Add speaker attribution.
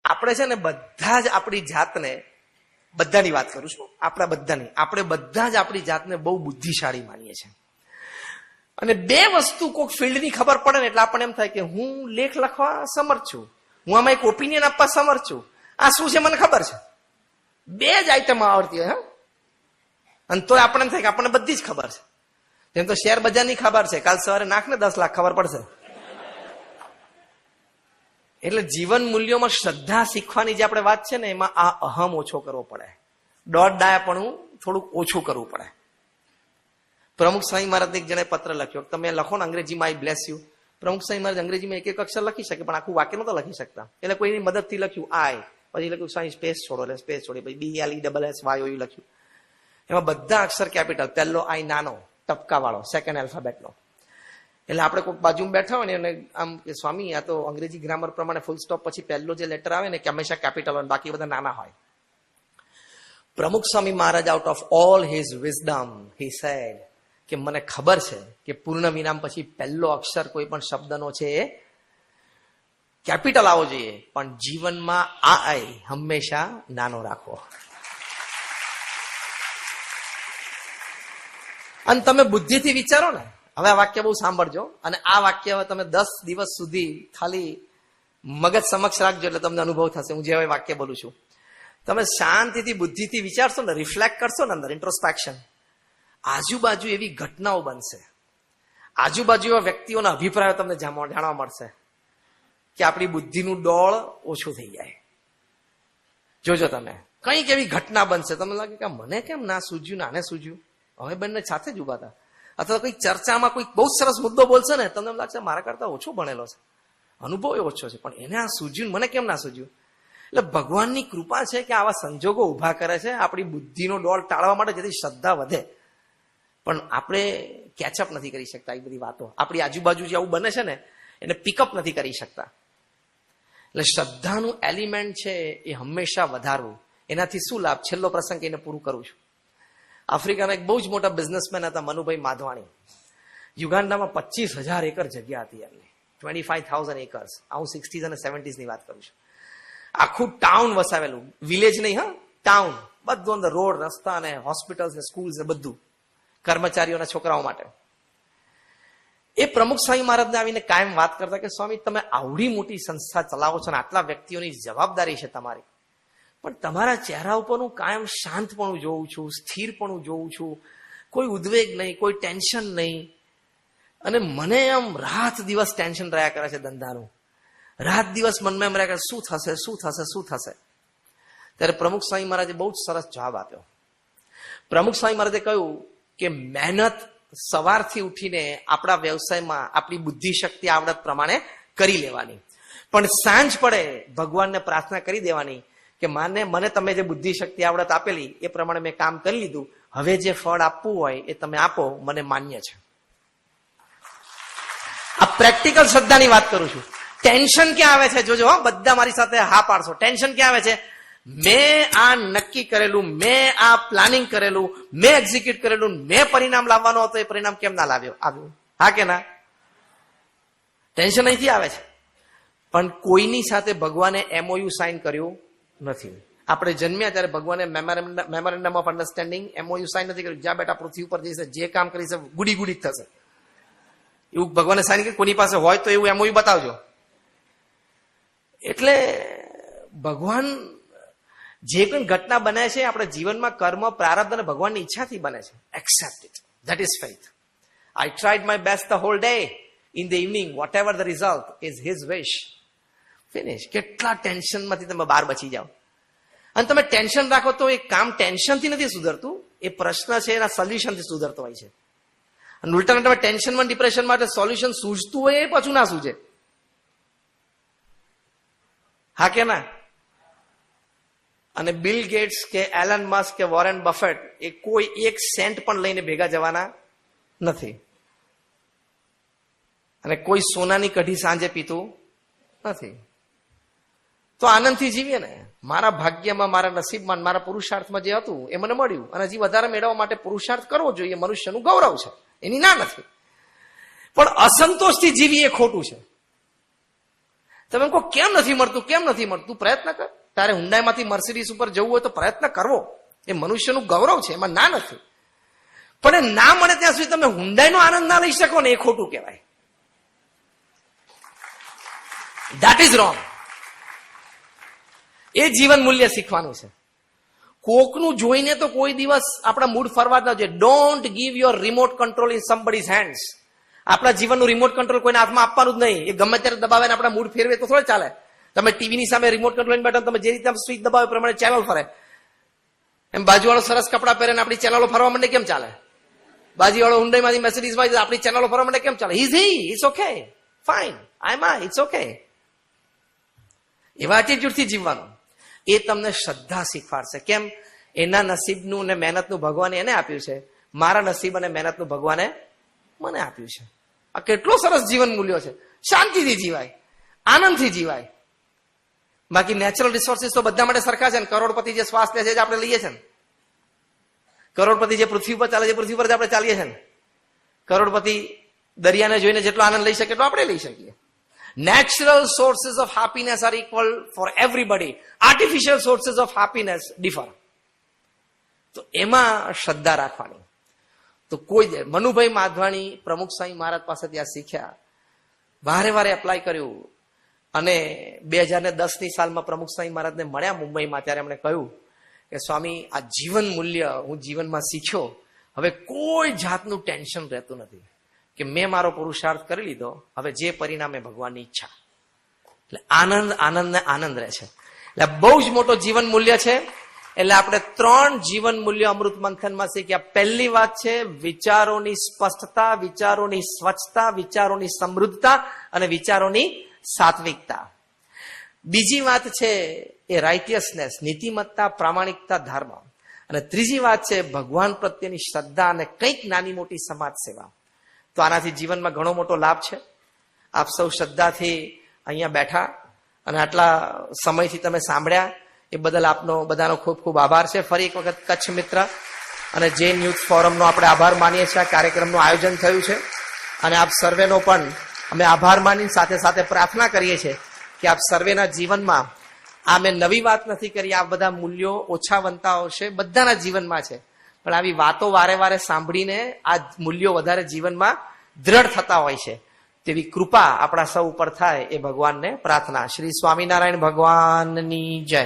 Speaker 1: આપણે છે ને બધા જ આપણી જાતને, બધાની વાત કરું છું, આપણા બધાની, આપણે બધા જ આપણી જાતને બહુ બુદ્ધિશાળી માનીએ છીએ. અને બે વસ્તુ કોઈક ફિલ્ડની ખબર પડે ને એટલે આપણને એમ થાય કે હું લેખ લખવા સમર્થ છું, હું આમાં એક ઓપિનિયન આપવા સમર્થ છું, આ શું છે મને ખબર છે. બે જ આઈટમ આવડતી હોય, અને તો આપણને એમ થાય કે આપણને બધી જ ખબર છે. તેમ તો શેર બજારની ખબર છે, કાલ સવારે નાખ ને 10 લાખ ખબર પડશે. એટલે જીવન મૂલ્યોમાં શ્રદ્ધા શીખવાની જે આપણે વાત છે ને, એમાં આ અહમ ઓછો કરવો પડે, દોડદાયાપણું થોડુંક ઓછું કરવું પડે. પ્રમુખ સ્વામી મહારાજને એક જણાએ પત્ર લખ્યો, તમે લખો ને અંગ્રેજીમાં આઈ બ્લેસ યુ. પ્રમુખ સ્વામી મહારાજ અંગ્રેજીમાં એક અક્ષર લખી શકે પણ આખું વાક્ય નતો લખી શકતા, એટલે કોઈની મદદથી લખ્યું આઈ, પછી લખ્યું સ્વામી સ્પેસ છોડો, એટલે સ્પેસ છોડી, પછી BLESSYO લખ્યું. એમાં બધા અક્ષર કેપિટલ, પહેલો આઈ નાનો ટપકા વાળો, સેકન્ડ આલ્ફાબેટનો. એટલે આપણે કોઈ બાજુમાં બેઠા હોય ને આમ કે સ્વામી આ તો અંગ્રેજી ગ્રામર પ્રમાણે ફૂલ સ્ટોપ પછી પહેલો જે લેટર આવે ને કે હંમેશા કેપિટલ હોય, બાકી બધા નાના હોય. Pramukh Swami Maharaj out of all his wisdom he said કે મને ખબર છે કે પૂર્ણ વિરામ પછી પહેલો અક્ષર કોઈ પણ શબ્દનો છે એ કેપિટલ આવવો જોઈએ, પણ જીવનમાં આ આઈ હંમેશા નાનો રાખવો. અને તમે બુદ્ધિથી વિચારો ને, હવે આ વાક્ય બહુ સાંભળજો, અને આ વાક્ય હવે તમે 10 દિવસ સુધી ખાલી મગજ સમક્ષ રાખજો એટલે તમને અનુભવ થશે. હું જે હવે વાક્ય બોલું છું, તમે શાંતિથી બુદ્ધિથી વિચારશો ને, રિફ્લેક્ટ કરશો ને અંદર, ઇન્ટ્રોસ્પેક્શન, આજુબાજુ એવી ઘટનાઓ બનશે, આજુબાજુ એવા વ્યક્તિઓના અભિપ્રાયો તમને જાણવા મળશે કે આપણી બુદ્ધિનું ડોળ ઓછું થઈ જાય. જોજો તમે, કંઈક એવી ઘટના બનશે, તમને લાગે કે મને કેમ ના સૂઝ્યું, નાને સૂઝ્યું. હવે બંને સાથે જ ઉભા હતા, અથવા કોઈ ચર્ચામાં કોઈ બહુ સરસ મુદ્દો બોલશે ને, તમને એમ લાગશે મારા કરતા ઓછો ભણેલો છે, અનુભવ એ ઓછો છે, પણ એને આ સૂઝ્યું, મને કેમ ના સૂઝ્યું. એટલે ભગવાનની કૃપા છે કે આવા સંજોગો ઉભા કરે છે આપણી બુદ્ધિનો ડોળ ટાળવા માટે, જેથી શ્રદ્ધા વધે. પણ આપણે કેચઅપ નથી કરી શકતા. એ બધી વાતો આપણી આજુબાજુ જે આવું બને છે ને, એને પિકઅપ નથી કરી શકતા. એટલે શ્રદ્ધાનું એલિમેન્ટ છે એ હંમેશા વધારવું. એનાથી શું લાભ, છેલ્લો પ્રસંગ એને પૂરું કરું છું. આફ્રિકાના એક બહુ જ મોટા બિઝનેસમેન હતા, મનુભાઈ માધવાણી. યુગાન્ડામાં 25,000 એકર જગ્યા હતી એમની, 25,000 એકર્સ. હું 60s અને 70s ની વાત કરું છું. આખું ટાઉન વસાવેલું, વિલેજ નહીં, હા ટાઉન, બધું અંદર, રોડ, રસ્તા ને હોસ્પિટલ્સ ને સ્કૂલ્સ ને બધું, કર્મચારીઓના છોકરાઓ માટે. એ પ્રમુખ સ્વામી મહારાજને આવીને કાયમ વાત કરતા કે સ્વામી તમે આવડી મોટી સંસ્થા ચલાવો છો ને આટલા વ્યક્તિઓની જવાબદારી છે તમારી, પણ તમારા ચહેરા ઉપરનું કાયમ શાંતપણું જોઉં છું, સ્થિરપણું જોઉં છું, કોઈ ઉદ્વેગ નહીં, કોઈ ટેન્શન નહીં. અને મને આમ રાત દિવસ ટેન્શન રહ્યા કરે છે ધંધાનું, રાત દિવસ મનમાં એમ રહ્યા કરે શું થશે, શું થશે, શું થશે. ત્યારે પ્રમુખ સ્વામી મહારાજે બહુ જ સરસ જવાબ આપ્યો. પ્રમુખ સ્વામી મહારાજે કહ્યું કે મહેનત સવારથી ઉઠીને આપણા વ્યવસાયમાં આપણી બુદ્ધિ શક્તિ આવડત પ્રમાણે કરી લેવાની, પણ સાંજ પડે ભગવાનને પ્રાર્થના કરી દેવાની કે મને તમે જે બુદ્ધિ શક્તિ આવડત આપેલી એ પ્રમાણે મેં કામ કરી લીધું, હવે જે ફળ આપવું હોય એ તમે આપો, મને માન્ય છે. આ પ્રેક્ટિકલ શ્રદ્ધાની વાત કરું છું. ટેન્શન ક્યાં આવે છે જોજો, બધા મારી સાથે હા પાડશો. ટેન્શન ક્યાં આવે છે, મેં આ નક્કી કરેલું, મેં આ પ્લાનિંગ કરેલું, મેં એક્ઝિક્યુટ કરેલું, મેં પરિણામ લાવવાનો હતો, એ પરિણામ કેમ ના આવ્યું? હા કે ના? ટેન્શન અહીંથી આવે છે. પણ કોઈની સાથે ભગવાને MOU સાઇન કર્યું નથી. આપણે જન્મ્યા ત્યારે ભગવાને memorandum of understanding MOU sign નથી કર્યું, જ્યાં બેટા પૃથ્વી ઉપર જઈશે જે કામ કરીશે ગુડી ગુડી જ થશે, એવું ભગવાને સાઇન કર્યું. કોની પાસે હોય તો એવું MOU બતાવજો. એટલે ભગવાન જે કોઈ ઘટના બને છે આપણે જીવનમાં કર્મ, પ્રારબ્ધ અને ભગવાનની ઈચ્છાથી બને છે. Accept it, that is faith. I tried my best the whole day, in the evening whatever the result is his wish. Finish. કેટલા ટેન્શનમાંથી તમે બહાર બચી જાઓ. અને તમે ટેન્શન રાખો તો એ કામ ટેન્શનથી નથી સુધરતું, એ પ્રશ્ન છે એના સોલ્યુશનથી સુધરતો હોય છે. અને ઉલટાને તમે ટેન્શનમાં, ડિપ્રેશન માટે સોલ્યુશન સૂઝતું હોય એ પાછું ના સૂઝે. હા કે ના? અને બિલ ગેટ્સ કે એલન મસ્ક કે વોરેન બફેટ એ કોઈ એક સેન્ટ પણ લઈને ભેગા જવાના નથી, અને કોઈ સોનાની કઢી સાંજે પીતું નથી. તો આનંદથી જીવીએ ને. મારા ભાગ્યમાં, મારા નસીબમાં, મારા પુરુષાર્થમાં જે હતું એ મને મળ્યું, અને હજી વધારે મેળવવા માટે પુરુષાર્થ કરવો જોઈએ, મનુષ્યનું ગૌરવ છે, એની ના નથી. પણ અસંતોષથી જીવી એ ખોટું છે. તમે કહો કેમ નથી મળતું, કેમ નથી મળતું? પ્રયત્ન કર. તારે હુન્ડાઈમાંથી મર્સિડીઝ ઉપર જવું હોય તો પ્રયત્ન કરવો, એ મનુષ્યનું ગૌરવ છે, એમાં ના નથી. પણ એ ના મળે ત્યાં સુધી તમે હુન્ડાઈનો આનંદ ના લઈ શકો ને, એ ખોટું કહેવાય. That is wrong. એ જીવન મૂલ્ય શીખવાનું છે. કોકનું જોઈને તો કોઈ દિવસ આપણા મૂડ ફરવા જ ન જોઈએ. Don't give your remote control in somebody's hands. આપણા જીવનનું રિમોટ કંટ્રોલ કોઈને હાથમાં આપવાનું જ નહીં. એ ગમે ત્યારે દબાવે આપણા મૂડ ફેરવે તો થોડે ચાલે. તમે ટીવીની સામે રિમોટ કંટ્રોલ બેઠો, તમે જે રીતે સ્વિચ દબાવે પ્રમાણે ચેનલ ફરે. એમ બાજુવાળો સરસ કપડાં પહેરે ને આપણી ચેનલો ફરવા માંડે કેમ ચાલે? બાજુવાળો હુન્ડાઈમાંથી મર્સિડીઝમાં આપણી ચેનલો ફરવા માંડે કેમ ચાલે? It's okay, fine, it's okay. એવા એટીટ્યુડથી જીવવાનું. એ તમને શ્રદ્ધા શીખવાડશે. કેમ? એના નસીબનું અને મહેનતનું ભગવાને એને આપ્યું છે, મારા નસીબ અને મહેનતનું ભગવાને મને આપ્યું છે. આ કેટલો સરસ જીવન મૂલ્યો છે. શાંતિથી જીવાય, આનંદથી જીવાય. બાકી નેચરલ રિસોર્સિસ તો બધા માટે સરખા છે ને. કરોડપતિ જે શ્વાસ લે છે જે આપણે લઈએ છીએ ને, કરોડપતિ જે પૃથ્વી ઉપર ચાલે છે પૃથ્વી પર જ આપણે ચાલીએ છીએ ને. કરોડપતિ દરિયાને જોઈને જેટલો આનંદ લઈ શકે એટલો આપણે લઈ શકીએ. Natural sources of happiness are equal for everybody. Artificial sources of happiness differ. તો એમાં શ્રદ્ધા રાખવાની. તો કોઈ મનુભાઈ માધવાણી પ્રમુખ સ્વામી મહારાજ પાસે ત્યાં શીખ્યા, વારે વારે એપ્લાય કર્યું, અને 2010ની સાલમાં પ્રમુખ સ્વામી મહારાજને મળ્યા મુંબઈમાં. ત્યારે એમણે કહ્યું કે સ્વામી, આ જીવન મૂલ્ય હું જીવનમાં શીખ્યો, હવે કોઈ જાતનું ટેન્શન રહેતું નથી, કે મેં મારો પુરુષાર્થ કરી લીધો, હવે જે પરિણામે ભગવાનની ઈચ્છા. એટલે આનંદ આનંદ ને આનંદ રહે છે. એટલે બહુ જ મોટો જીવન મૂલ્ય છે. એટલે આપણે 3 જીવન મૂલ્ય અમૃત મંથનમાં શીખ્યા. પહેલી વાત છે વિચારોની સ્પષ્ટતા, વિચારોની સ્વચ્છતા, વિચારોની સમૃદ્ધતા અને વિચારોની સાત્વિકતા. બીજી વાત છે એ રાઇટિયસનેસ, નીતિમત્તા, પ્રામાણિકતા, ધર્મ. અને ત્રીજી વાત છે ભગવાન પ્રત્યેની શ્રદ્ધા અને કંઈક નાની મોટી સમાજ સેવા. તો આનાથી જીવનમાં ઘણો મોટો લાભ છે. આપ સૌ શ્રદ્ધાથી અહીંયા બેઠા અને આટલા સમયથી તમે સાંભળ્યા, એ બદલ આપનો બધાનો ખૂબ ખૂબ આભાર છે. ફરી એક વખત કચ્છ મિત્ર અને જૈન યુથ ફોરમનો આપણે આભાર માનીએ છીએ. આ કાર્યક્રમનું આયોજન થયું છે અને આપ સર્વેનો પણ અમે આભાર માની સાથે સાથે પ્રાર્થના કરીએ છીએ કે આપ સર્વેના જીવનમાં, આ મેં નવી વાત નથી કરી, આ બધા મૂલ્યો ઓછા બનતા હશે, બધાના જીવનમાં છે, પણ આવી વાતો વારે વારે સાંભળીને આ મૂલ્યો વધારે જીવનમાં દ્રઢ થતા હોય છે. તેવી કૃપા આપણા સૌ ઉપર થાય એ ભગવાનને પ્રાર્થના. શ્રી સ્વામિનારાયણ ભગવાનની જય.